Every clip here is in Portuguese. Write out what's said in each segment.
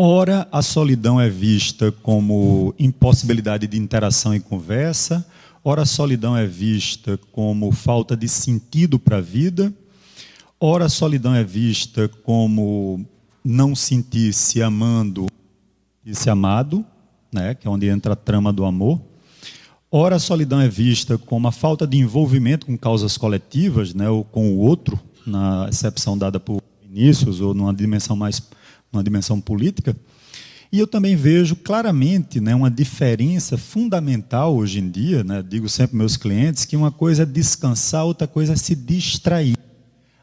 Ora, a solidão é vista como impossibilidade de interação e conversa, ora, a solidão é vista como falta de sentido para a vida, ora, a solidão é vista como não sentir-se amando e se amado, né, que é onde entra a trama do amor. Ora, a solidão é vista como a falta de envolvimento com causas coletivas, né, ou com o outro, na acepção dada por Vinícius, ou numa dimensão política. E eu também vejo claramente, né, uma diferença fundamental hoje em dia, né, digo sempre aos meus clientes, que uma coisa é descansar, outra coisa é se distrair.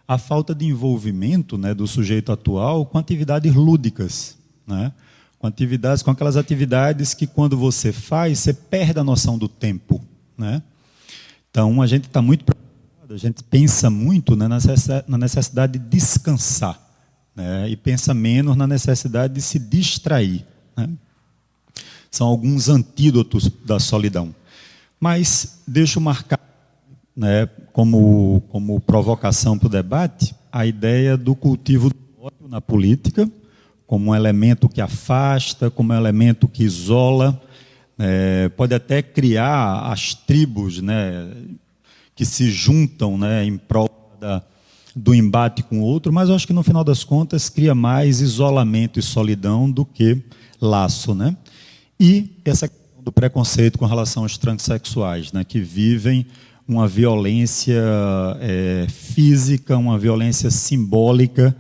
A falta de envolvimento, né, do sujeito atual com atividades lúdicas, né, com aquelas atividades que quando você faz, você perde a noção do tempo, né? Então, a gente está muito preocupado, a gente pensa muito, né, na necessidade de descansar, né, e pensa menos na necessidade de se distrair, né? São alguns antídotos da solidão. Mas deixo marcar, né, como provocação para o debate, a ideia do cultivo do ódio na política, como um elemento que afasta, como um elemento que isola, pode até criar as tribos, né, que se juntam, né, em prol do embate com o outro, mas eu acho que no final das contas cria mais isolamento e solidão do que laço, né? E essa questão do preconceito com relação aos transexuais, né, que vivem uma violência física, uma violência simbólica,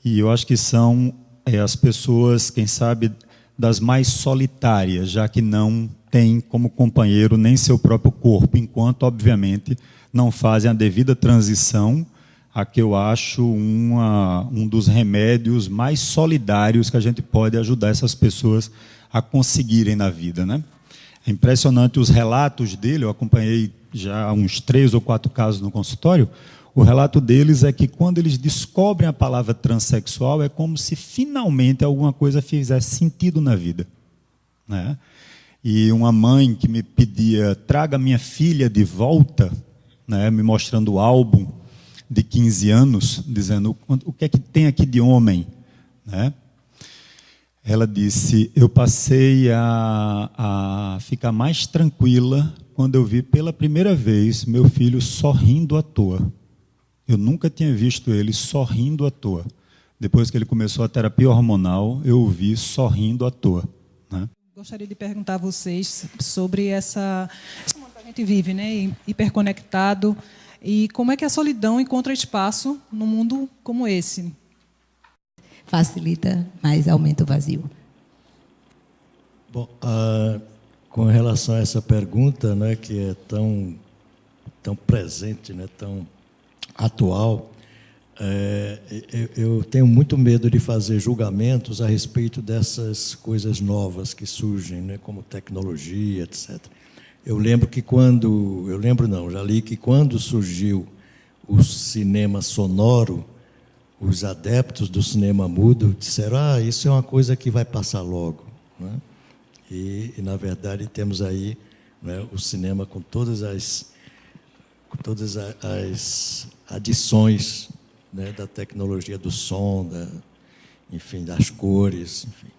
e eu acho que são as pessoas, quem sabe, das mais solitárias, já que não têm como companheiro nem seu próprio corpo, enquanto, obviamente, não fazem a devida transição, a que eu acho um dos remédios mais solidários que a gente pode ajudar essas pessoas a conseguirem na vida, né? É impressionante os relatos dele, eu acompanhei já uns 3 ou 4 casos no consultório. O relato deles é que quando eles descobrem a palavra transexual, é como se finalmente alguma coisa fizesse sentido na vida, né? E uma mãe que me pedia, traga minha filha de volta, né, me mostrando o álbum de 15 anos, dizendo, o que é que tem aqui de homem, né? Ela disse, eu passei a ficar mais tranquila quando eu vi pela primeira vez meu filho sorrindo à toa. Eu nunca tinha visto ele sorrindo à toa. Depois que ele começou a terapia hormonal, eu o vi sorrindo à toa, né? Gostaria de perguntar a vocês sobre esse mundo que a gente vive, né, hiperconectado, e como é que a solidão encontra espaço num mundo como esse? Facilita, mas aumenta o vazio. Bom, com relação a essa pergunta, né, que é tão presente, né, tão atual, eu tenho muito medo de fazer julgamentos a respeito dessas coisas novas que surgem, né, como tecnologia, etc. Já li que quando surgiu o cinema sonoro, os adeptos do cinema mudo disseram, isso é uma coisa que vai passar logo, né? E na verdade, temos aí, né, o cinema com todas as adições, né, da tecnologia do som, enfim, das cores, enfim.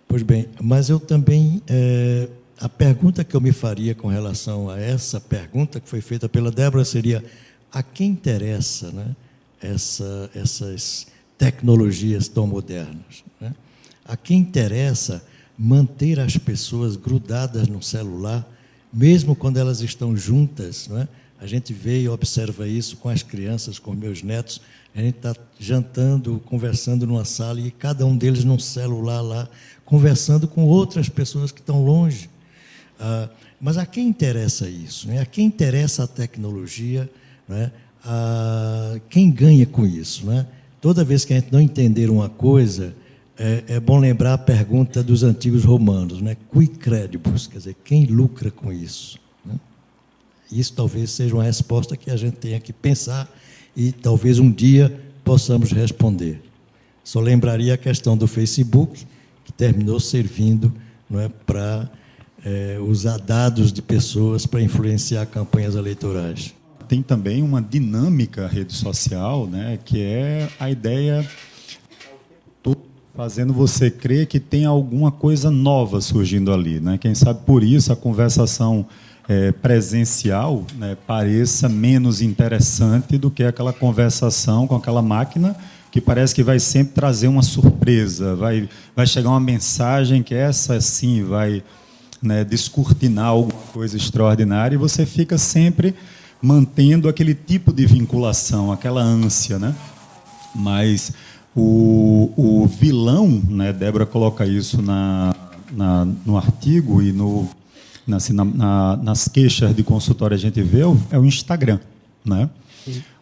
Pois bem, mas eu também, a pergunta que eu me faria com relação a essa pergunta que foi feita pela Débora seria, a quem interessa, né, essas tecnologias tão modernas, né? A quem interessa manter as pessoas grudadas no celular, mesmo quando elas estão juntas, não é? A gente vê e observa isso com as crianças, com meus netos. A gente está jantando, conversando numa sala e cada um deles num celular lá, conversando com outras pessoas que estão longe. Mas a quem interessa isso, né? A quem interessa a tecnologia, né? Quem ganha com isso, né? Toda vez que a gente não entender uma coisa, é bom lembrar a pergunta dos antigos romanos, né? Cui credibus, quer dizer, quem lucra com isso, né? Isso talvez seja uma resposta que a gente tenha que pensar e talvez um dia possamos responder. Só lembraria a questão do Facebook, que terminou servindo, não é, para usar dados de pessoas para influenciar campanhas eleitorais. Tem também uma dinâmica rede social, né, que é a ideia fazendo você crer que tem alguma coisa nova surgindo ali, né? Quem sabe por isso a conversação presencial, né, pareça menos interessante do que aquela conversação com aquela máquina que parece que vai sempre trazer uma surpresa, vai chegar uma mensagem que essa sim vai, né, descortinar alguma coisa extraordinária, e você fica sempre mantendo aquele tipo de vinculação, aquela ânsia, né? Mas o vilão, né, Débora coloca isso no artigo e nas queixas de consultório a gente vê, é o Instagram, né?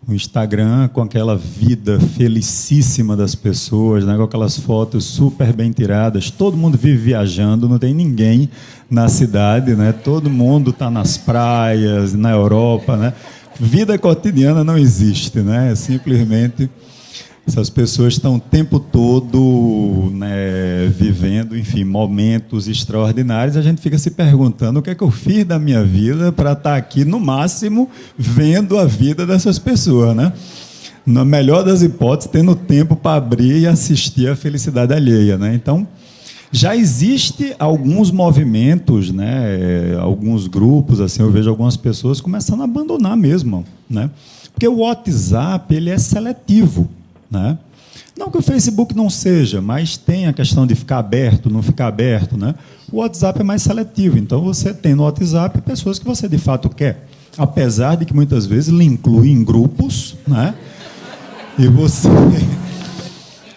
O Instagram com aquela vida felicíssima das pessoas, né? Com aquelas fotos super bem tiradas, todo mundo vive viajando, não tem ninguém na cidade, né? Todo mundo está nas praias, na Europa, né? Vida cotidiana não existe, né? Simplesmente essas pessoas estão o tempo todo, né, vivendo, enfim, momentos extraordinários. A gente fica se perguntando o que é que eu fiz da minha vida para estar aqui, no máximo, vendo a vida dessas pessoas, né? Na melhor das hipóteses, tendo tempo para abrir e assistir a felicidade alheia, né? Então, já existe alguns movimentos, né, alguns grupos, assim, eu vejo algumas pessoas começando a abandonar mesmo, né? Porque o WhatsApp, ele é seletivo, né? Não que o Facebook não seja, mas tem a questão de ficar aberto, não ficar aberto, né? O WhatsApp é mais seletivo, então você tem no WhatsApp pessoas que você de fato quer, apesar de que muitas vezes lhe inclui em grupos, né? E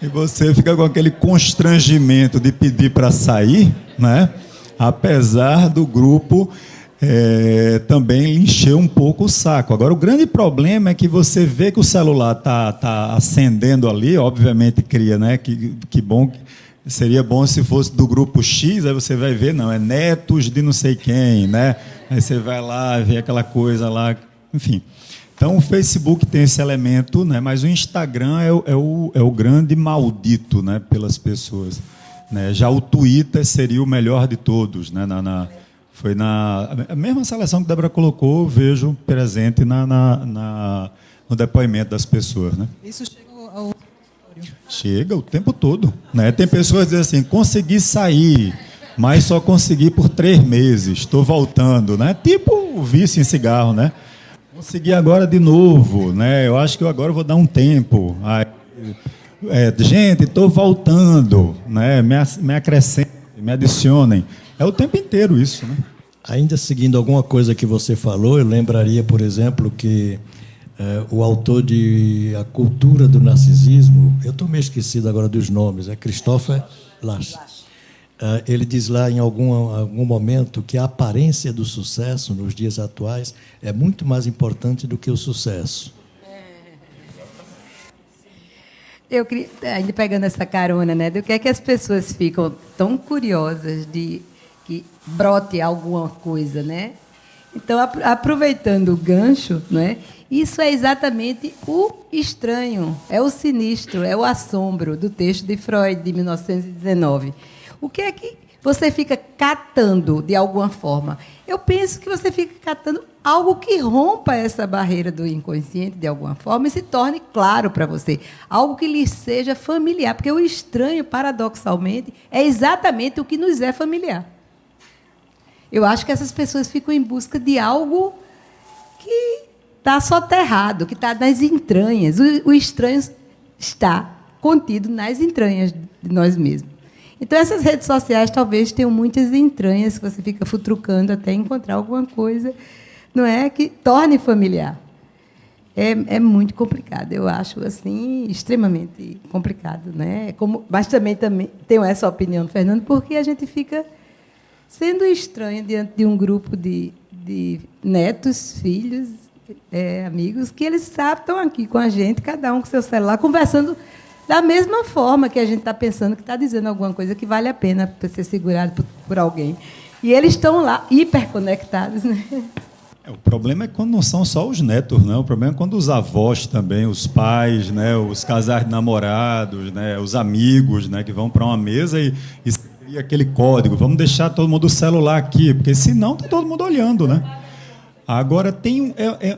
você fica com aquele constrangimento de pedir para sair, né? Apesar do grupo também lhe encher um pouco o saco. Agora, o grande problema é que você vê que o celular tá acendendo ali, obviamente cria, né? Que bom, seria bom se fosse do grupo X, aí você vai ver, não, é netos de não sei quem, né? Aí você vai lá, vê aquela coisa lá, enfim. Então, o Facebook tem esse elemento, né? Mas o Instagram é o grande maldito, né, pelas pessoas, né? Já o Twitter seria o melhor de todos, né? Foi a mesma seleção que a Débora colocou, eu vejo presente no depoimento das pessoas, né? Isso chega ao... Chega o tempo todo, né? Tem pessoas que dizem assim, consegui sair, mas só consegui por 3 meses, estou voltando, né? Tipo o vício em cigarro, né? Consegui agora de novo, né? Eu acho que eu agora vou dar um tempo. Gente, estou voltando, né? Me acrescentem, me adicionem. É o tempo inteiro isso, né? Ainda seguindo alguma coisa que você falou, eu lembraria, por exemplo, que o autor de A Cultura do Narcisismo, eu estou meio esquecido agora dos nomes, é Christopher Lasch. Ele diz lá em algum momento que a aparência do sucesso nos dias atuais é muito mais importante do que o sucesso. Eu queria, ainda pegando essa carona, né, do que é que as pessoas ficam tão curiosas de que brote alguma coisa, né? Então, aproveitando o gancho, né, isso é exatamente o estranho, é o sinistro, é o assombro do texto de Freud, de 1919. O que é que você fica catando de alguma forma? Eu penso que você fica catando algo que rompa essa barreira do inconsciente de alguma forma e se torne claro para você. Algo que lhe seja familiar. Porque o estranho, paradoxalmente, é exatamente o que nos é familiar. Eu acho que essas pessoas ficam em busca de algo que está soterrado, que está nas entranhas. O estranho está contido nas entranhas de nós mesmos. Então, essas redes sociais talvez tenham muitas entranhas que você fica futucando até encontrar alguma coisa, não é, que torne familiar. É muito complicado, eu acho assim extremamente complicado, né? Mas também tenho essa opinião do Fernando, porque a gente fica sendo estranho diante de um grupo de netos, filhos, amigos, que eles sabem, estão aqui com a gente, cada um com seu celular, conversando da mesma forma que a gente está pensando que está dizendo alguma coisa que vale a pena para ser segurado por alguém. E eles estão lá, hiperconectados, né? O problema é quando não são só os netos, né? O problema é quando os avós também, os pais, né? Os casais de namorados, né? Os amigos, né? Que vão para uma mesa e cria aquele código. Vamos deixar todo mundo o celular aqui, porque senão está todo mundo olhando, né? Agora,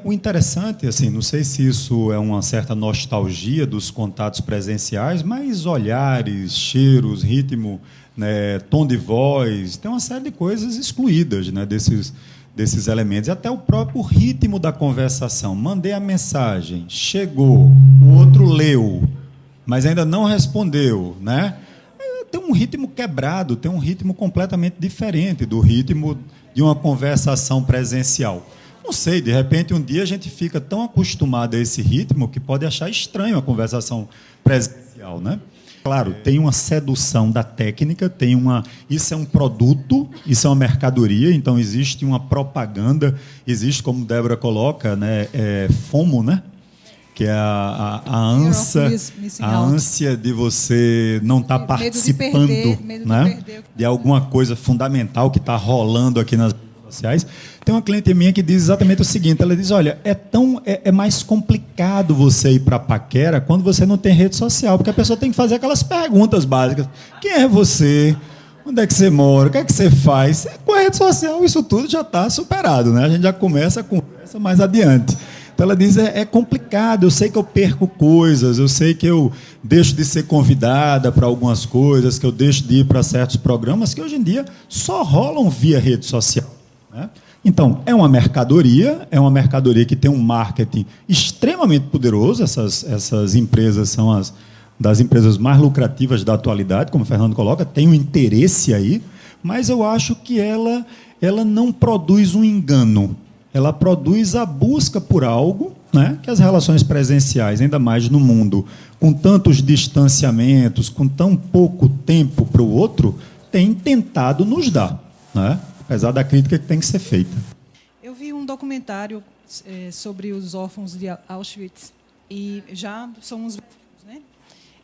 o interessante, assim, não sei se isso é uma certa nostalgia dos contatos presenciais, mas olhares, cheiros, ritmo, né, tom de voz, tem uma série de coisas excluídas, né, desses elementos. E até o próprio ritmo da conversação. Mandei a mensagem, chegou, o outro leu, mas ainda não respondeu, né? Tem um ritmo quebrado, tem um ritmo completamente diferente do ritmo de uma conversação presencial. Não sei, de repente um dia a gente fica tão acostumado a esse ritmo que pode achar estranho a conversação presencial, né? Claro, tem uma sedução da técnica, isso é um produto, isso é uma mercadoria, então existe uma propaganda, existe, como Débora coloca, né, FOMO, né? Que é a ânsia de você não estar participando, né, de alguma coisa fundamental que está rolando aqui nas redes sociais. Tem uma cliente minha que diz exatamente o seguinte, ela diz, olha, é mais complicado você ir para a paquera quando você não tem rede social, porque a pessoa tem que fazer aquelas perguntas básicas. Quem é você? Onde é que você mora? O que é que você faz? Com a rede social, isso tudo já está superado, né? A gente já começa a conversa mais adiante. Então ela diz, é complicado, eu sei que eu perco coisas, eu sei que eu deixo de ser convidada para algumas coisas, que eu deixo de ir para certos programas que hoje em dia só rolam via rede social, né? Então, é uma mercadoria que tem um marketing extremamente poderoso, essas empresas são as das empresas mais lucrativas da atualidade, como o Fernando coloca, tem um interesse aí, mas eu acho que ela não produz um engano, ela produz a busca por algo, né, que as relações presenciais, ainda mais no mundo, com tantos distanciamentos, com tão pouco tempo para o outro, têm tentado nos dar, né, apesar da crítica que tem que ser feita. Eu vi um documentário sobre os órfãos de Auschwitz, e já somos velhos, né?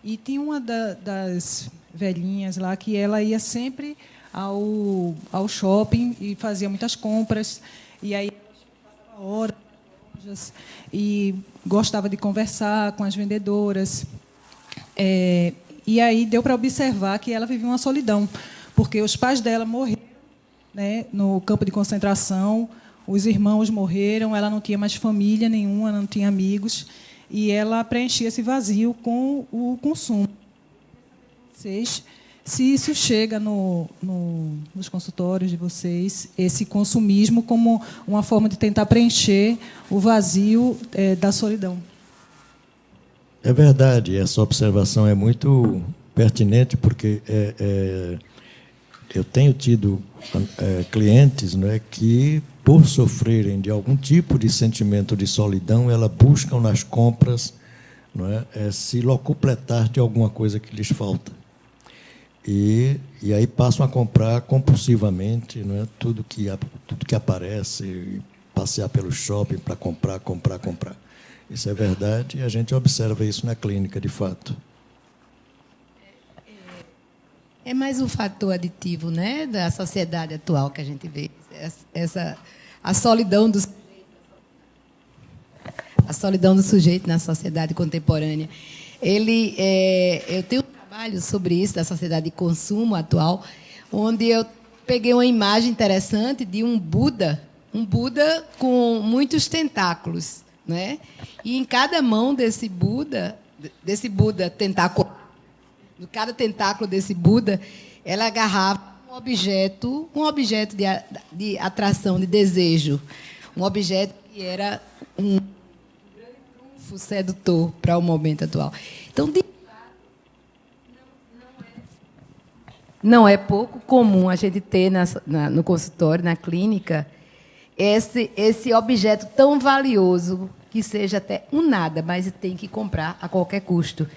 E tinha uma das velhinhas lá que ela ia sempre ao shopping e fazia muitas compras, e aí passava horas e gostava de conversar com as vendedoras. E aí deu para observar que ela vivia uma solidão, porque os pais dela morreram, né, no campo de concentração, os irmãos morreram, ela não tinha mais família nenhuma, não tinha amigos, e ela preenchia esse vazio com o consumo. Se isso chega nos consultórios de vocês, esse consumismo como uma forma de tentar preencher o vazio da solidão. É verdade, essa observação é muito pertinente, porque eu tenho tido clientes, não é, que, por sofrerem de algum tipo de sentimento de solidão, elas buscam nas compras, não é, se locupletar de alguma coisa que lhes falta. E aí passam a comprar compulsivamente, não é, tudo que aparece, passear pelo shopping para comprar. Isso é verdade e a gente observa isso na clínica, de fato. É mais um fator aditivo, né, da sociedade atual que a gente vê. A solidão do sujeito na sociedade contemporânea. Eu tenho um trabalho sobre isso, da sociedade de consumo atual, onde eu peguei uma imagem interessante de um Buda com muitos tentáculos, né? E em cada mão desse Buda tentáculo, em cada tentáculo desse Buda, ela agarrava um objeto de atração, de desejo, um objeto que era um grande trunfo sedutor para o momento atual. Então, de fato, não é pouco comum a gente ter no consultório, na clínica, esse objeto tão valioso, que seja até um nada, mas tem que comprar a qualquer custo.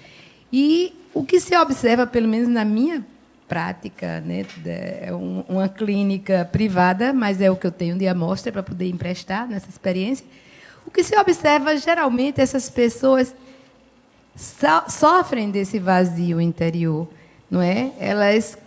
E o que se observa, pelo menos na minha prática, né, é uma clínica privada, mas é o que eu tenho de amostra para poder emprestar nessa experiência. O que se observa, geralmente, essas pessoas sofrem desse vazio interior, não é? Elas,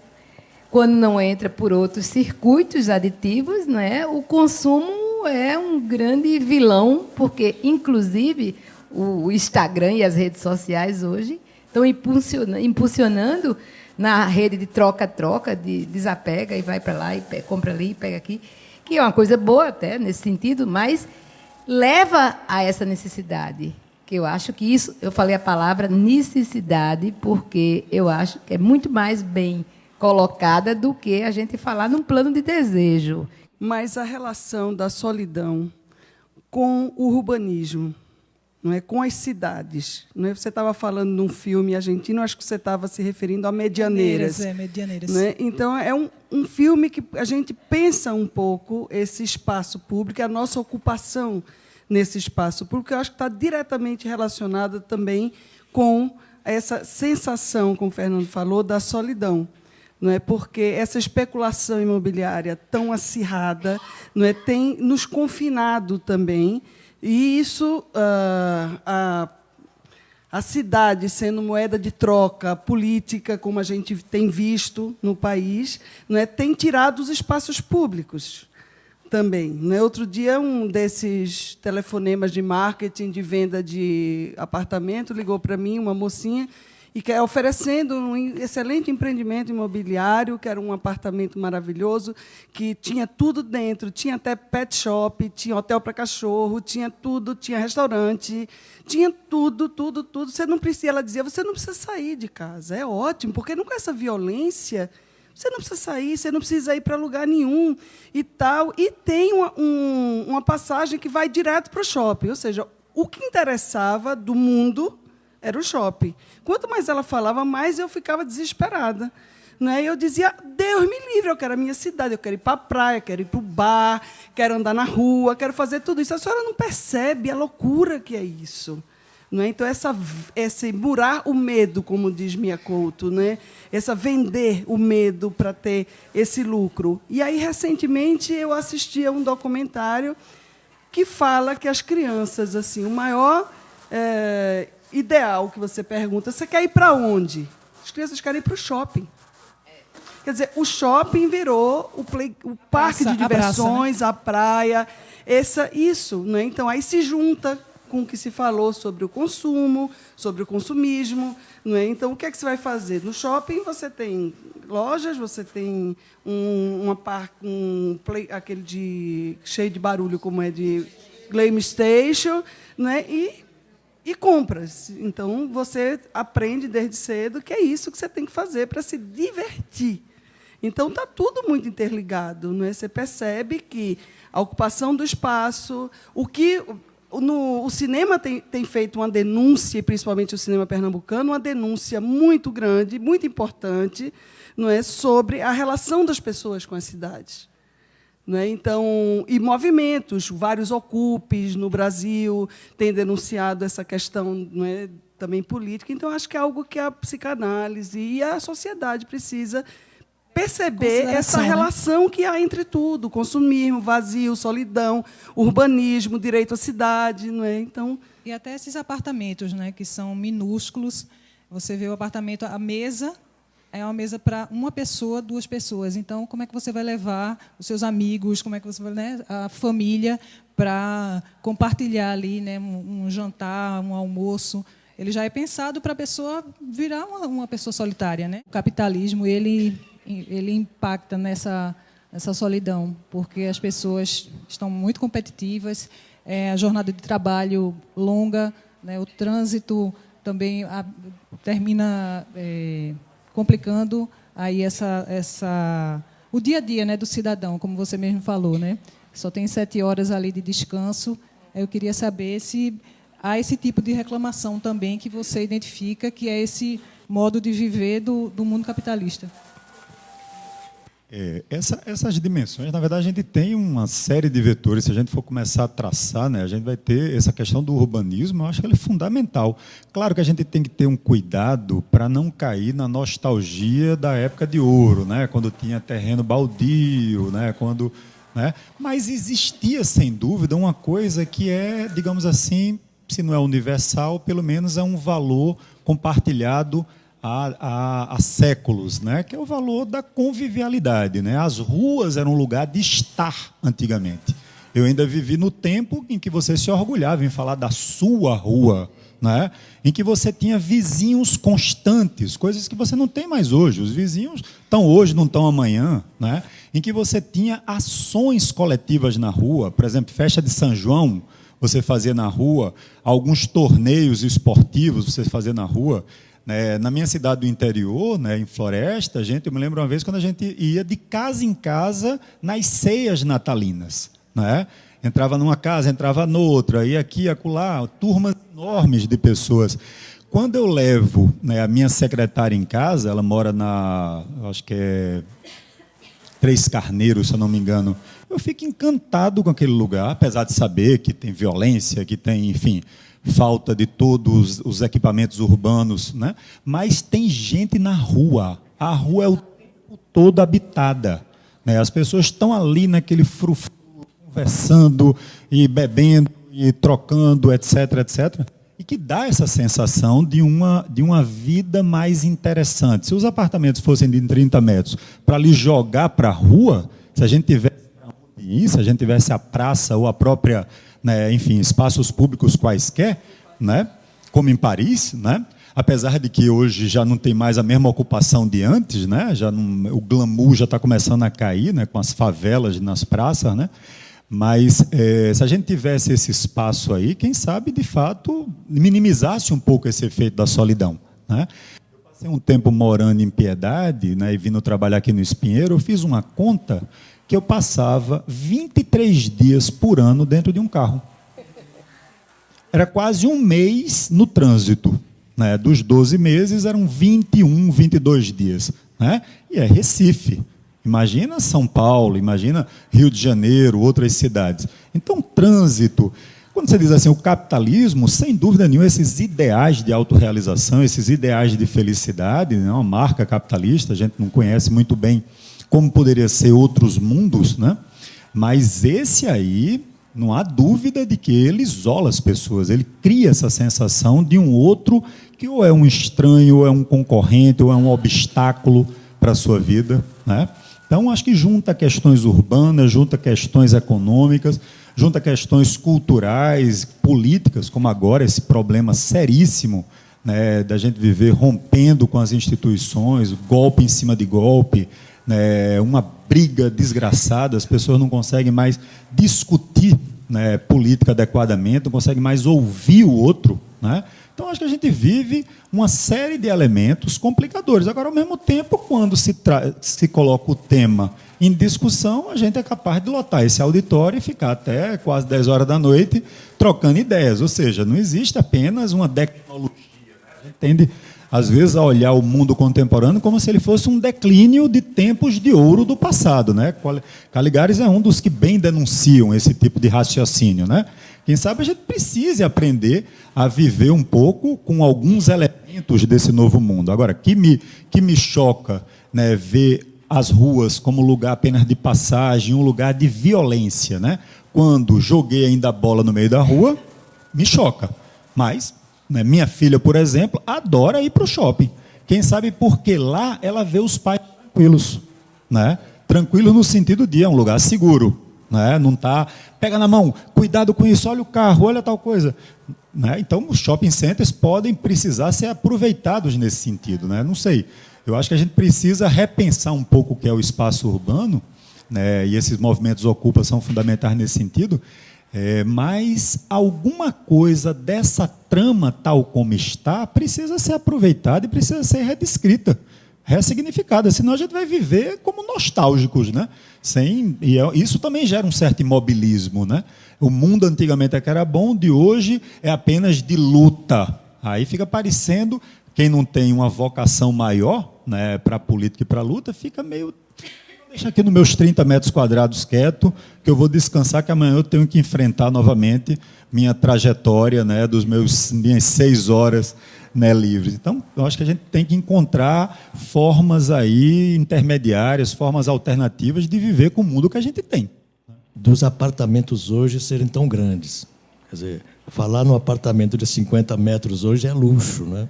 quando não entra por outros circuitos aditivos, não é? O consumo é um grande vilão, porque, inclusive, o Instagram e as redes sociais hoje estão impulsionando na rede de troca-troca, de desapega e vai para lá e compra ali e pega aqui, que é uma coisa boa até nesse sentido, mas leva a essa necessidade. Que eu acho que isso, eu falei a palavra necessidade, porque eu acho que é muito mais bem colocada do que a gente falar num plano de desejo. Mas a relação da solidão com o urbanismo, não é, com as cidades. Não é? Você estava falando de um filme argentino, acho que você estava se referindo a Medianeiras. Medianeiras. Não é? Então, é um filme que a gente pensa um pouco esse espaço público, a nossa ocupação nesse espaço público, eu acho que está diretamente relacionada também com essa sensação, como o Fernando falou, da solidão. Não é? Porque essa especulação imobiliária tão acirrada, não é, tem nos confinado também, e isso, a cidade sendo moeda de troca política, como a gente tem visto no país, não é, tem tirado os espaços públicos também. Não é? Outro dia, um desses telefonemas de marketing, de venda de apartamento, ligou para mim, uma mocinha, e quer oferecendo um excelente empreendimento imobiliário, que era um apartamento maravilhoso, que tinha tudo dentro, tinha até pet shop, tinha hotel para cachorro, tinha tudo, tinha restaurante, tinha tudo, tudo, tudo. Você não precisa, ela dizia, você não precisa sair de casa, é ótimo, porque não com essa violência, você não precisa sair, você não precisa ir para lugar nenhum e tal. E tem uma passagem que vai direto para o shopping, ou seja, o que interessava do mundo era o shopping. Quanto mais ela falava, mais eu ficava desesperada. Né? E eu dizia, Deus me livre, eu quero a minha cidade, eu quero ir para a praia, quero ir para o bar, quero andar na rua, quero fazer tudo isso. A senhora não percebe a loucura que é isso. Não é? Então, esse murar o medo, como diz Mia Couto, né? Essa vender o medo para ter esse lucro. E aí, recentemente, eu assisti a um documentário que fala que as crianças, assim, o maior ideal que você pergunta, você quer ir para onde? As crianças querem ir para o shopping. Quer dizer, o shopping virou o parque de diversões, a praia, isso. Né? Então, aí se junta com o que se falou sobre o consumo, sobre o consumismo. Não é? Então, o que é que você vai fazer? No shopping, você tem lojas, você tem aquele cheio de barulho, como é de Game Station, não é? E compras. Então, você aprende desde cedo que é isso que você tem que fazer para se divertir. Então, está tudo muito interligado. Não é? Você percebe que a ocupação do espaço, o cinema tem feito uma denúncia, principalmente o cinema pernambucano, uma denúncia muito grande, muito importante, não é, sobre a relação das pessoas com as cidades. Não é? Então, e movimentos, vários ocupes no Brasil têm denunciado essa questão, não é, também política. Então, acho que é algo que a psicanálise e a sociedade precisa perceber essa relação que há entre tudo, consumismo, vazio, solidão, urbanismo, direito à cidade, não é? Então, e até esses apartamentos, né, que são minúsculos. Você vê o apartamento, a mesa é uma mesa para uma pessoa, duas pessoas. Então, como é que você vai levar os seus amigos, como é que você vai, né, a família para compartilhar ali, né, um jantar, um almoço? Ele já é pensado para a pessoa virar uma pessoa solitária, né? O capitalismo, ele impacta nessa solidão, porque as pessoas estão muito competitivas, a jornada de trabalho longa, né, o trânsito também termina complicando aí o dia a dia, né, do cidadão, como você mesmo falou, né? Só tem 7 horas ali de descanso. Eu queria saber se há esse tipo de reclamação também que você identifica, que é esse modo de viver do mundo capitalista. Essas dimensões, na verdade, a gente tem uma série de vetores. Se a gente for começar a traçar, né, a gente vai ter essa questão do urbanismo, eu acho que ele é fundamental. Claro que a gente tem que ter um cuidado para não cair na nostalgia da época de ouro, né, quando tinha terreno baldio, né, mas existia, sem dúvida, uma coisa que é, digamos assim, se não é universal, pelo menos é um valor compartilhado há séculos, né? Que é o valor da convivialidade. Né? As ruas eram um lugar de estar antigamente. Eu ainda vivi no tempo em que você se orgulhava em falar da sua rua, né? Em que você tinha vizinhos constantes, coisas que você não tem mais hoje. Os vizinhos estão hoje, não estão amanhã, né? Em que você tinha ações coletivas na rua, por exemplo, festa de São João, você fazia na rua, alguns torneios esportivos você fazia na rua. Na minha cidade do interior, né, em Floresta, eu me lembro uma vez quando a gente ia de casa em casa nas ceias natalinas, né? Entrava numa casa, entrava noutra, ia aqui, acolá, turmas enormes de pessoas. Quando eu levo, né, a minha secretária em casa, ela mora acho que é Três Carneiros, se eu não me engano, eu fico encantado com aquele lugar, apesar de saber que tem violência, que tem, enfim, falta de todos os equipamentos urbanos, né? Mas tem gente na rua. A rua é o tempo todo habitada, né? As pessoas estão ali naquele frufru, conversando e bebendo e trocando, etc, etc. E que dá essa sensação de uma vida mais interessante. Se os apartamentos fossem de 30 metros para lhe jogar para a rua, se a gente tivesse isso, a gente tivesse a praça ou a própria, né, enfim, espaços públicos quaisquer, né, como em Paris, né, apesar de que hoje já não tem mais a mesma ocupação de antes, né, o glamour já está começando a cair, né, com as favelas nas praças, né, mas se a gente tivesse esse espaço aí, quem sabe, de fato, minimizasse um pouco esse efeito da solidão, né. Eu passei um tempo morando em Piedade, né, e vindo trabalhar aqui no Espinheiro, eu fiz uma conta que eu passava 23 dias por ano dentro de um carro. Era quase um mês no trânsito, né? Dos 12 meses, eram 21, 22 dias. Né? E é Recife. Imagina São Paulo, imagina Rio de Janeiro, outras cidades. Então, trânsito. Quando você diz assim, o capitalismo, sem dúvida nenhuma, esses ideais de autorrealização, esses ideais de felicidade, né? Uma marca capitalista, a gente não conhece muito bem como poderia ser outros mundos, né? Mas esse aí, não há dúvida de que ele isola as pessoas, ele cria essa sensação de um outro que ou é um estranho, ou é um concorrente, ou é um obstáculo para a sua vida, né? Então, acho que junta questões urbanas, junta questões econômicas, junta questões culturais, políticas, como agora esse problema seríssimo, né, da gente viver rompendo com as instituições, golpe em cima de golpe, uma briga desgraçada, as pessoas não conseguem mais discutir, né, política adequadamente, não conseguem mais ouvir o outro, né? Então, acho que a gente vive uma série de elementos complicadores. Agora, ao mesmo tempo, quando se coloca o tema em discussão, a gente é capaz de lotar esse auditório e ficar até quase 10 horas da noite trocando ideias. Ou seja, não existe apenas uma tecnologia. Né? A gente tende, às vezes, a olhar o mundo contemporâneo como se ele fosse um declínio de tempos de ouro do passado. Né? Caligares é um dos que bem denunciam esse tipo de raciocínio. Né? Quem sabe a gente precise aprender a viver um pouco com alguns elementos desse novo mundo. Agora, que me choca, né, ver as ruas como lugar apenas de passagem, um lugar de violência. Né? Quando joguei ainda a bola no meio da rua, me choca. Mas, né, minha filha, por exemplo, adora ir para o shopping. Quem sabe porque lá ela vê os pais tranquilos. Né? Tranquilos no sentido de é um lugar seguro. Né? Não está, pega na mão, cuidado com isso, olha o carro, olha tal coisa. Né? Então, os shopping centers podem precisar ser aproveitados nesse sentido. Né? Não sei, eu acho que a gente precisa repensar um pouco o que é o espaço urbano, né? E esses movimentos Ocupa são fundamentais nesse sentido, mas alguma coisa dessa trama, tal como está, precisa ser aproveitada e precisa ser redescrita, ressignificada, senão a gente vai viver como nostálgicos, né? Isso também gera um certo imobilismo, né? O mundo antigamente é que era bom, de hoje é apenas de luta. Aí fica parecendo, quem não tem uma vocação maior, né, para a política e para a luta, fica meio... Deixa aqui nos meus 30 metros quadrados quieto, que eu vou descansar, que amanhã eu tenho que enfrentar novamente minha trajetória, né, minhas 6 horas, né, livres. Então, eu acho que a gente tem que encontrar formas aí intermediárias, formas alternativas de viver com o mundo que a gente tem. Dos apartamentos hoje serem tão grandes. Quer dizer, falar num apartamento de 50 metros hoje é luxo, né?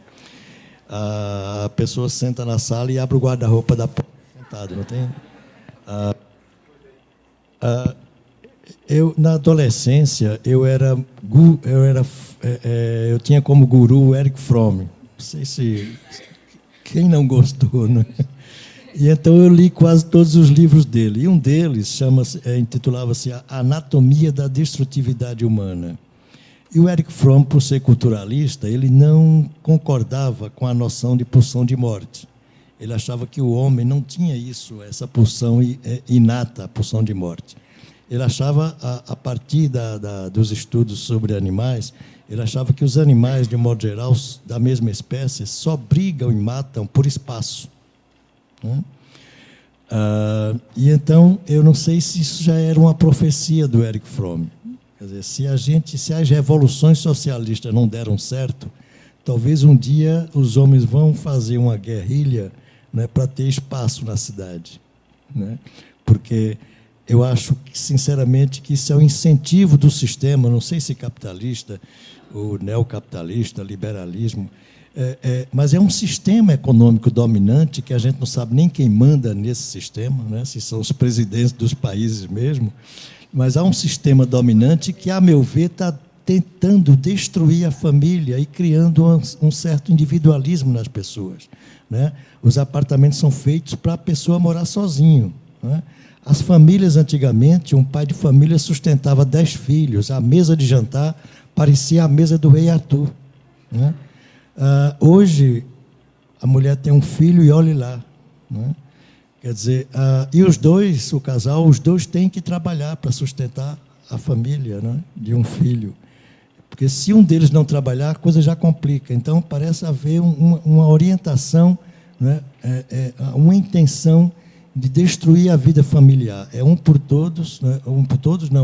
A pessoa senta na sala e abre o guarda-roupa da porta sentado, não tem? Na adolescência, eu tinha como guru o Erich Fromm. Não sei se quem não gostou, né? E então eu li quase todos os livros dele. E um deles intitulava-se A Anatomia da Destrutividade Humana. E o Erich Fromm, por ser culturalista, ele não concordava com a noção de pulsão de morte. Ele achava que o homem não tinha essa pulsão inata, a pulsão de morte. Ele achava, a partir dos estudos sobre animais, ele achava que os animais, de modo geral, da mesma espécie, só brigam e matam por espaço. Né? E então, eu não sei se isso já era uma profecia do Erich Fromm. Quer dizer, se as revoluções socialistas não deram certo, talvez um dia os homens vão fazer uma guerrilha, né, para ter espaço na cidade. Né? Porque eu acho, sinceramente, que isso é um incentivo do sistema, não sei se capitalista, ou neocapitalista, liberalismo, mas é um sistema econômico dominante que a gente não sabe nem quem manda nesse sistema, né, se são os presidentes dos países mesmo, mas há um sistema dominante que, a meu ver, está tentando destruir a família e criando um certo individualismo nas pessoas. Né? Os apartamentos são feitos para a pessoa morar sozinho. Né? As famílias, antigamente, um pai de família sustentava 10 filhos. A mesa de jantar parecia a mesa do rei Arthur. Né? Hoje, a mulher tem um filho e olhe lá. Né? Quer dizer, e o casal, os dois têm que trabalhar para sustentar a família, né, de um filho. Porque se um deles não trabalhar, a coisa já complica. Então, parece haver uma orientação, né, uma intenção de destruir a vida familiar. É um por todos, né,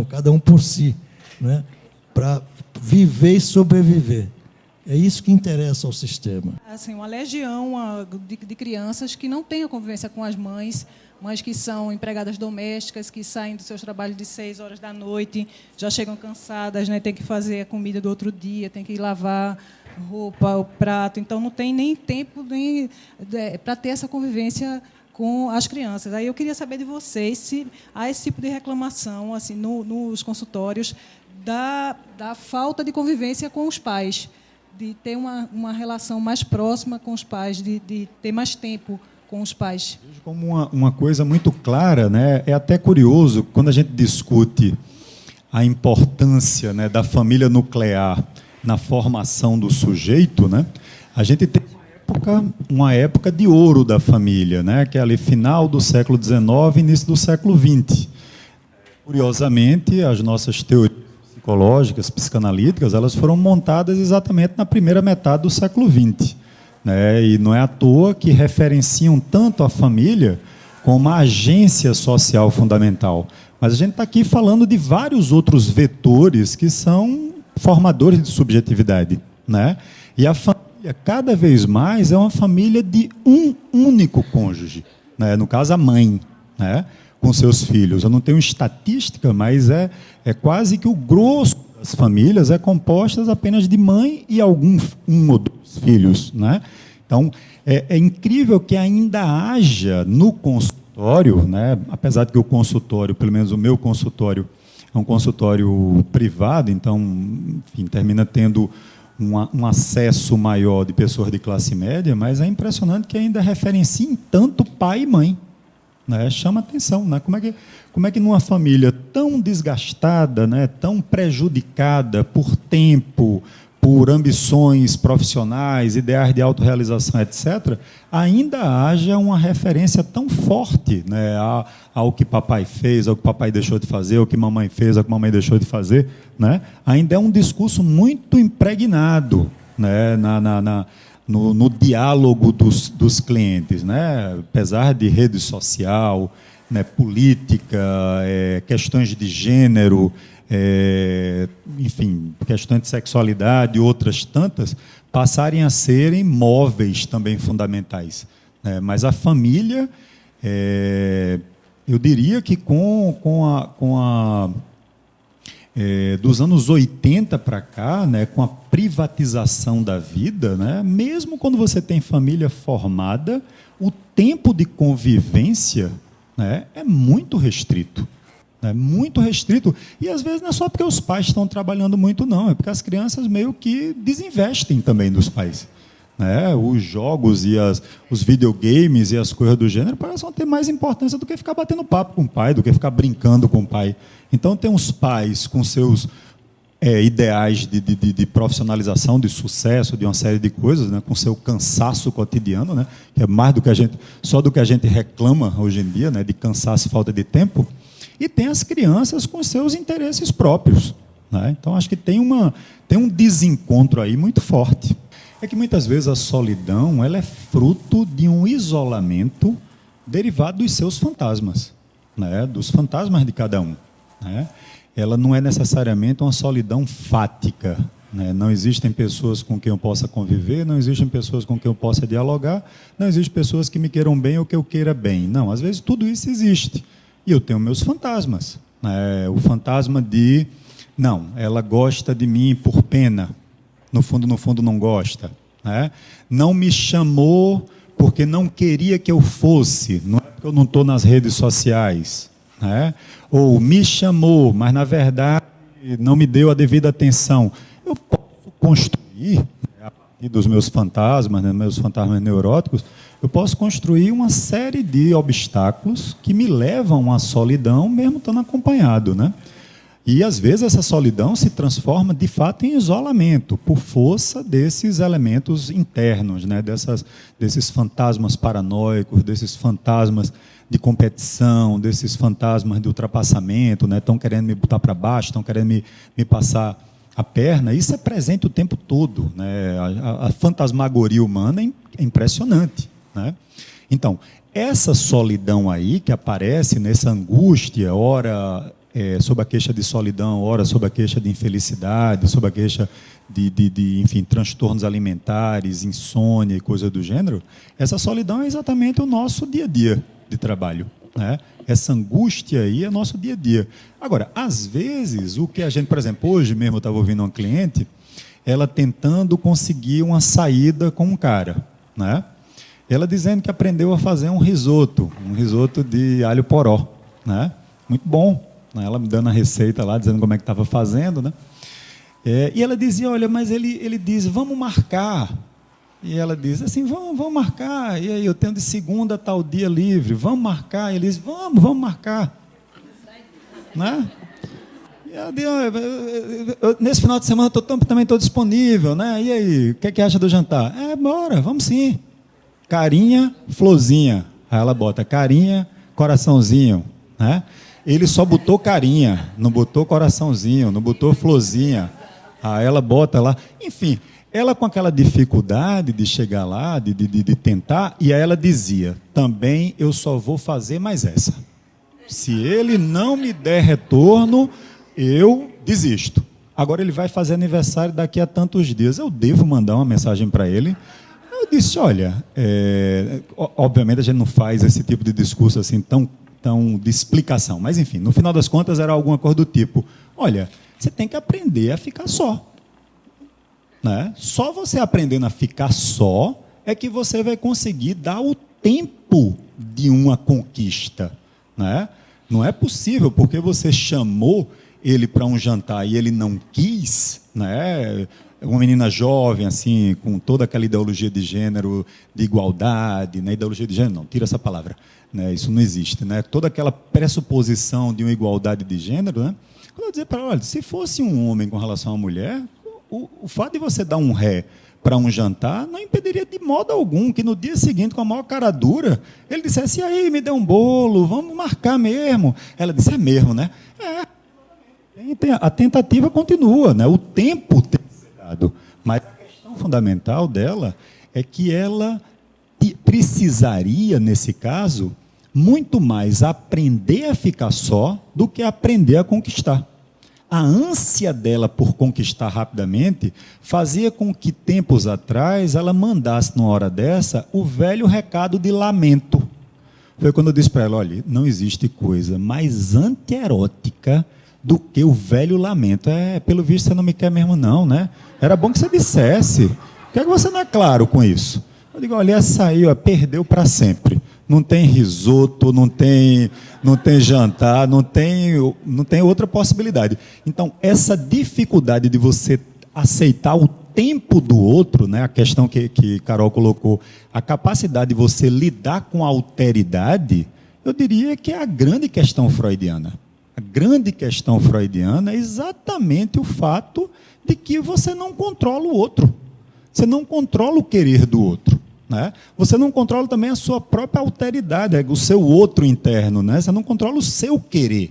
cada um por si, né, para viver e sobreviver. É isso que interessa ao sistema. Assim, uma legião de crianças que não têm a convivência com as mães que são empregadas domésticas, que saem dos seus trabalhos de 6 horas da noite, já chegam cansadas, né, tem que fazer a comida do outro dia, tem que lavar roupa, o prato, então não tem nem tempo para ter essa convivência com as crianças. Aí eu queria saber de vocês se há esse tipo de reclamação assim, nos consultórios da falta de convivência com os pais, de ter uma relação mais próxima com os pais, de ter mais tempo com os pais. Como uma coisa muito clara, né? É até curioso, quando a gente discute a importância, né, da família nuclear na formação do sujeito, né, a gente tem uma época de ouro da família, né, que é ali final do século XIX, início do século XX. Curiosamente, as nossas teorias psicológicas, psicanalíticas, elas foram montadas exatamente na primeira metade do século XX. Né? E não é à toa que referenciam tanto a família como uma agência social fundamental. Mas a gente está aqui falando de vários outros vetores que são formadores de subjetividade. Né? E a família, cada vez mais, é uma família de um único cônjuge. Né? No caso, a mãe, né? Com seus filhos. Eu não tenho estatística, mas é quase que o grosso das famílias é compostas apenas de mãe e um ou dois filhos. Né? Então, é incrível que ainda haja no consultório, né? Apesar de que o consultório, pelo menos o meu consultório, é um consultório privado, então, enfim, termina tendo um acesso maior de pessoas de classe média, mas é impressionante que ainda referenciem tanto pai e mãe. Né? Chama atenção. Né? Como é que numa família tão desgastada, né, tão prejudicada por tempo, por ambições profissionais, ideais de autorrealização, etc., ainda haja uma referência tão forte, né, ao que papai fez, ao que papai deixou de fazer, ao que mamãe fez, ao que mamãe deixou de fazer. Né? Ainda é um discurso muito impregnado, né, no diálogo dos clientes, né? Apesar de rede social, né, política, questões de gênero, enfim, questões de sexualidade e outras tantas, passarem a serem móveis também fundamentais. Né? Mas a família, eu diria que dos anos 80 para cá, né, com a privatização da vida, né, mesmo quando você tem família formada, o tempo de convivência, né, é muito restrito. É muito restrito. E, às vezes, não é só porque os pais estão trabalhando muito, não. É porque as crianças meio que desinvestem também dos pais. Né? Os jogos e os videogames e as coisas do gênero parecem ter mais importância do que ficar batendo papo com o pai, do que ficar brincando com o pai. Então, tem uns pais com seus ideais de profissionalização, de sucesso, de uma série de coisas, né? Com seu cansaço cotidiano, né? Que é mais do que só do que a gente reclama hoje em dia, né? De cansaço e falta de tempo. E tem as crianças com seus interesses próprios. Né? Então, acho que tem um desencontro aí muito forte. É que muitas vezes a solidão ela é fruto de um isolamento derivado dos seus fantasmas, né? Dos fantasmas de cada um. Né? Ela não é necessariamente uma solidão fática. Né? Não existem pessoas com quem eu possa conviver, não existem pessoas com quem eu possa dialogar, não existem pessoas que me queiram bem ou que eu queira bem. Não, às vezes tudo isso existe. E eu tenho meus fantasmas. Né? O fantasma de, não, ela gosta de mim por pena. No fundo não gosta. Né? Não me chamou porque não queria que eu fosse. Não é porque eu não estou nas redes sociais. Né? Ou me chamou, mas na verdade não me deu a devida atenção. Eu posso construir, né, a partir dos meus fantasmas, né, meus fantasmas neuróticos, eu posso construir uma série de obstáculos que me levam à solidão, mesmo estando acompanhado. Né? E, às vezes, essa solidão se transforma, de fato, em isolamento, por força desses elementos internos, né? Desses fantasmas paranoicos, desses fantasmas de competição, desses fantasmas de ultrapassamento, né? Estão querendo me botar para baixo, estão querendo me passar a perna. Isso é presente o tempo todo. Né? A fantasmagoria humana é impressionante. Né? Então, essa solidão aí que aparece nessa angústia, ora sob a queixa de solidão, ora sob a queixa de infelicidade, sob a queixa enfim, transtornos alimentares, insônia e coisa do gênero, essa solidão é exatamente o nosso dia a dia de trabalho. Né? Essa angústia aí é nosso dia a dia. Agora, às vezes, o que a gente, por exemplo, hoje mesmo eu estava ouvindo uma cliente, ela tentando conseguir uma saída com um cara, né? Ela dizendo que aprendeu a fazer um risoto de alho poró, né? Muito bom. Ela me dando a receita lá, dizendo como é que estava fazendo, né? E ela dizia, olha, mas ele diz, vamos marcar. E ela diz assim, vamos marcar. E aí, eu tenho de segunda a tal dia livre, vamos marcar. E ele diz, vamos marcar. Né? E ela diz, nesse final de semana também estou disponível, né? E aí, o que acha do jantar? Bora, vamos sim. Carinha, florzinha. Aí ela bota carinha, coraçãozinho, né? Ele só botou carinha, não botou coraçãozinho, não botou florzinha. Aí ela bota lá. Enfim, ela com aquela dificuldade de chegar lá, de tentar, e aí ela dizia, também eu só vou fazer mais essa. Se ele não me der retorno, eu desisto. Agora ele vai fazer aniversário daqui a tantos dias. Eu devo mandar uma mensagem para ele. Eu disse, olha, obviamente a gente não faz esse tipo de discurso assim tão de explicação, mas enfim, no final das contas era alguma coisa do tipo, olha, você tem que aprender a ficar só. Né? Só você aprendendo a ficar só é que você vai conseguir dar o tempo de uma conquista. Né? Não é possível, porque você chamou ele para um jantar e ele não quis, né? Uma menina jovem, assim, com toda aquela ideologia de gênero, de igualdade, né? Ideologia de gênero, não, tira essa palavra, né? Isso não existe, né? Toda aquela pressuposição de uma igualdade de gênero, né? Quando eu dizer para ela, olha, se fosse um homem com relação a uma mulher, o fato de você dar um ré para um jantar não impediria de modo algum que no dia seguinte, com a maior cara dura, ele dissesse, e aí, me dê um bolo, vamos marcar mesmo. Ela disse, é mesmo, né? A tentativa continua, né? O tempo tem que ser dado. Mas a questão fundamental dela é que ela precisaria, nesse caso, muito mais aprender a ficar só do que aprender a conquistar. A ânsia dela por conquistar rapidamente fazia com que, tempos atrás, ela mandasse, numa hora dessa, o velho recado de lamento. Foi quando eu disse para ela, olha, não existe coisa mais antierótica do que o velho lamento. Pelo visto, você não me quer mesmo não, né? Era bom que você dissesse. Por que você não é claro com isso? Eu digo, olha, essa aí, perdeu para sempre. não tem risoto, não tem jantar, não tem outra possibilidade. Então, essa dificuldade de você aceitar o tempo do outro, né, a questão que Carol colocou, a capacidade de você lidar com a alteridade, eu diria que é a grande questão freudiana. A grande questão freudiana é exatamente o fato de que você não controla o outro. Você não controla o querer do outro. Né? Você não controla também a sua própria alteridade, o seu outro interno. Né? Você não controla o seu querer.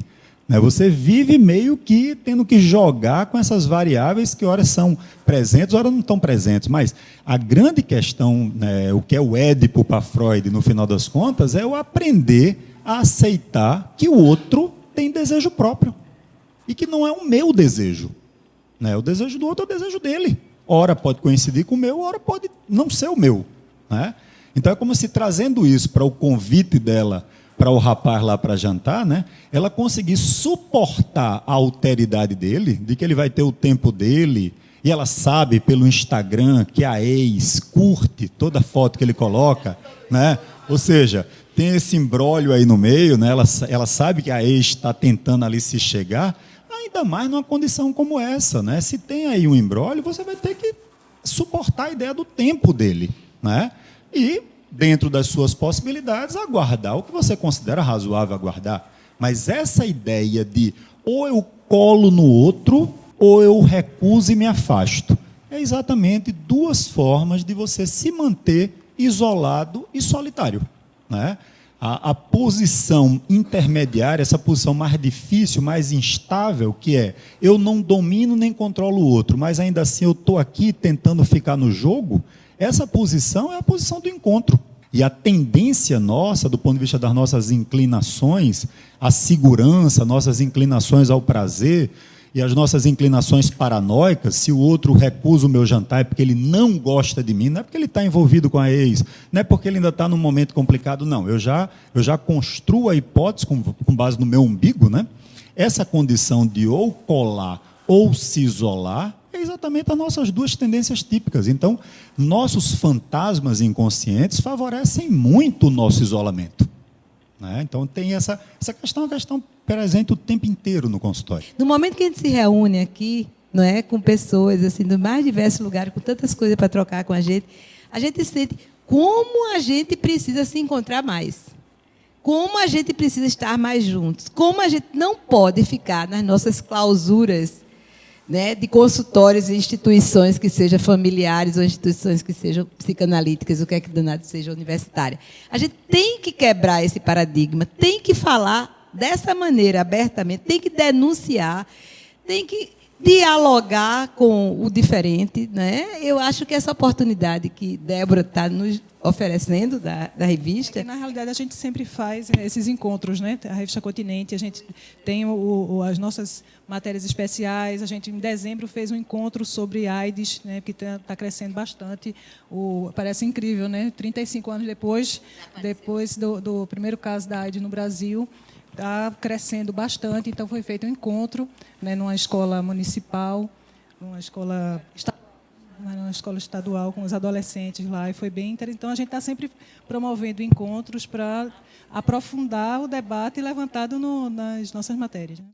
Né? Você vive meio que tendo que jogar com essas variáveis que horas são presentes, horas não estão presentes. Mas a grande questão, né, o que é o Édipo para Freud, no final das contas, é o aprender a aceitar que o outro tem desejo próprio. E que não é o meu desejo. Né? O desejo do outro é o desejo dele. Ora pode coincidir com o meu, ora pode não ser o meu. Né? Então é como se trazendo isso para o convite dela, para o rapaz lá para jantar, né? Ela conseguir suportar a alteridade dele, de que ele vai ter o tempo dele, e ela sabe pelo Instagram que a ex curte toda foto que ele coloca, né? Ou seja, tem esse imbróglio aí no meio, né? Ela sabe que a ex está tentando ali se chegar, ainda mais numa condição como essa. Né? Se tem aí um imbróglio, você vai ter que suportar a ideia do tempo dele. Né? E, dentro das suas possibilidades, aguardar o que você considera razoável aguardar. Mas essa ideia de ou eu colo no outro, ou eu recuso e me afasto, é exatamente duas formas de você se manter isolado e solitário. Né? A posição intermediária, essa posição mais difícil, mais instável, que é eu não domino nem controlo o outro, mas ainda assim eu estou aqui tentando ficar no jogo, essa posição é a posição do encontro. E a tendência nossa, do ponto de vista das nossas inclinações à segurança, nossas inclinações ao prazer e as nossas inclinações paranoicas, se o outro recusa o meu jantar é porque ele não gosta de mim, não é porque ele está envolvido com a ex, não é porque ele ainda está num momento complicado, não. Eu já construo a hipótese com base no meu umbigo, né? Essa condição de ou colar ou se isolar é exatamente as nossas duas tendências típicas. Então, nossos fantasmas inconscientes favorecem muito o nosso isolamento. Né? Então, tem essa questão, a questão presente o tempo inteiro no consultório. No momento que a gente se reúne aqui, não é, com pessoas assim, do mais diversos lugares, com tantas coisas para trocar com a gente sente como a gente precisa se encontrar mais. Como a gente precisa estar mais juntos. Como a gente não pode ficar nas nossas clausuras, né, de consultórios e instituições que sejam familiares ou instituições que sejam psicanalíticas, o que é que danado seja universitária. A gente tem que quebrar esse paradigma, tem que falar dessa maneira, abertamente, tem que denunciar, tem que dialogar com o diferente. Né? Eu acho que essa oportunidade que Débora está nos oferecendo da revista... Na realidade, a gente sempre faz esses encontros, né? A Revista Continente, a gente tem as nossas matérias especiais, a gente, em dezembro, fez um encontro sobre AIDS, né? Que está crescendo bastante. Parece incrível, né? 35 anos depois do primeiro caso da AIDS no Brasil, está crescendo bastante. Então, foi feito um encontro, né? Numa escola municipal, numa escola estadual com os adolescentes lá, e foi bem interessante. Então, a gente está sempre promovendo encontros para aprofundar o debate levantado nas nossas matérias. Né?